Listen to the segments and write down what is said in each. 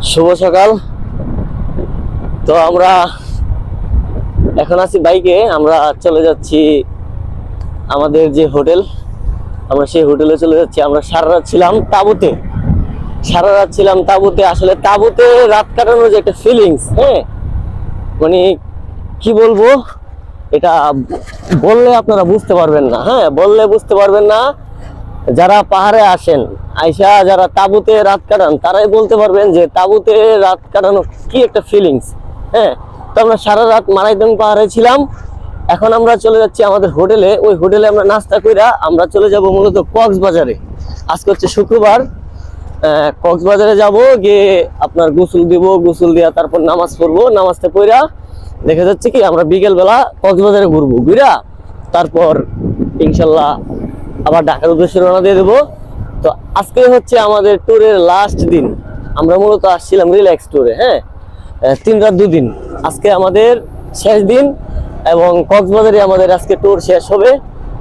শুভ সকাল। তো আমরা এখন আছি বাইকে, আমরা চলে যাচ্ছি আমাদের যে হোটেল, আমরা সেই হোটেলে চলে যাচ্ছি। আমরা সারা রাত ছিলাম তাঁবুতে। আসলে তাঁবুতে রাত কাটানোর যে একটা ফিলিংস, হ্যাঁ মানে কি বলবো, এটা বললে আপনারা বুঝতে পারবেন না। হ্যাঁ, বললে বুঝতে পারবেন না। যারা পাহাড়ে আসেন, আইসা যারা তাঁবুতে রাত কাটান, তারাই বলতে পারবেন যে তাঁবুতে রাত কাটানো কি একটা ফিলিংস। হ্যাঁ, তো আমরা সারা রাত মারাইদং পাহাড়ে ছিলাম। এখন আমরা চলে যাচ্ছি আমাদের হোটেলে। ওই হোটেলে আমরা নাস্তা কইরা আমরা চলে যাব মূলত কক্সবাজারে। আজকে হচ্ছে শুক্রবার। কক্সবাজারে যাব, গিয়ে আপনার গোসল দিব, গোসল দিয়া তারপর নামাজ পড়বো। নামাজটা পড়া দেখা যাচ্ছে কি আমরা বিকেল বেলা কক্সবাজারে ঘুরবো, ঘুরা তারপর ইনশাল্লাহ আবার ঢাকার উদ্দেশ্যে রওনা দিয়ে দেবো। তো আজকে হচ্ছে আমাদের ট্যুরের লাস্ট দিন। আমরা মূলত আসছিলাম রিল্যাক্স ট্যুরে। হ্যাঁ, 3 রাত 2 দিন, আজকে আমাদের শেষ দিন এবং কক্সবাজারে আমাদের আজকে ট্যুর শেষ হবে।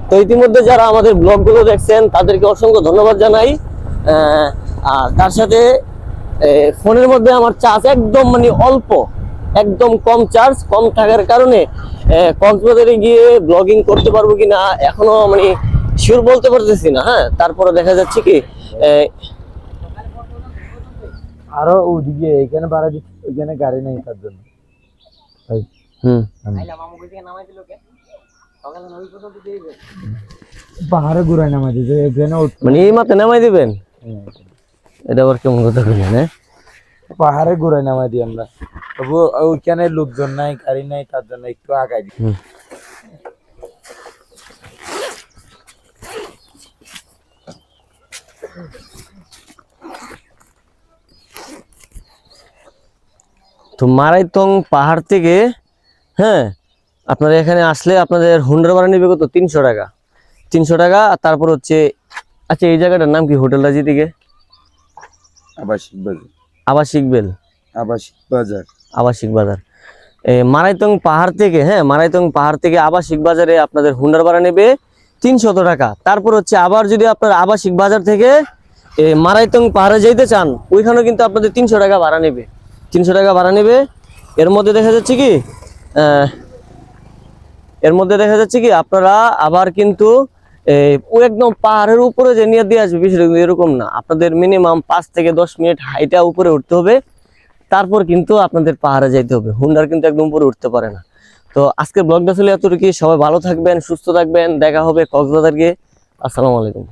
তো ইতিমধ্যে যারা আমাদের ব্লগগুলো দেখছেন তাদেরকে অসংখ্য ধন্যবাদ জানাই। আর তার সাথে ফোনের মধ্যে আমার চার্জ একদম মানে অল্প, একদম কম চার্জ, কম থাকার কারণে কক্সবাজারে গিয়ে ব্লগিং করতে পারবো কিনা এখনো মানে শিওর বলতে পারতেছি না। হ্যাঁ, তারপরে দেখা যাচ্ছে কি আরো ওদিকে এখানে ভাড়া দিচ্ছে, ওইখানে গাড়ি নেই তার জন্য। পাহাড়ে ঘুরাই নামাই দিচ্ছে এখানে, মানে এই মাত্র নামাই দিবেন? এটা আবার কেমন কথা বললেন? হ্যাঁ, পাহাড়ে ঘুরাই নামাই দিই আমরা, তবু ওইখানে লোকজন নাই, গাড়ি নাই, তার জন্য একটু আগাই দিই। তো মারাইতং পাহাড় থেকে, হ্যাঁ, আপনারা এখানে আসলে আপনাদের হুন্ডার ভাড়া নেবে কত? 300 টাকা। 300 টাকা। আর তারপর হচ্ছে, আচ্ছা এই জায়গাটার নাম কি? হোটেলটা যেদিকে আবাসিক বাজার, আবাসিক বাজার। মারাইতং পাহাড় থেকে, হ্যাঁ, মারাইতং পাহাড় থেকে আবাসিক বাজারে আপনাদের হুন্ডার ভাড়া নেবে 300 টাকা। তারপর হচ্ছে আবার যদি আপনার আবাসিক বাজার থেকে মারাইতং পাহাড়ে যেতে চান, ওইখানেও কিন্তু আপনাদের 300 টাকা ভাড়া নেবে। 300 টাকা ভাড়া নেবে। এর মধ্যে দেখা যাচ্ছে কি আপনারা আবার কিন্তু ও একদম পাহাড়ের উপরে যে নিয়ে দিয়ে আসবে বিষয়টা কিন্তু এরকম না। আপনাদের মিনিমাম 5 থেকে 10 মিনিট হাইটা উপরে উঠতে হবে, তারপর কিন্তু আপনাদের পাহাড়ে যাইতে হবে। হুন্ডার কিন্তু একদম উপরে উঠতে পারে না। তো আজকের ব্লগটা ছিল এতটুকু। সবাই ভালো থাকবেন, সুস্থ থাকবেন। দেখা হবে কক্সবাজার গিয়ে। আসসালামু আলাইকুম।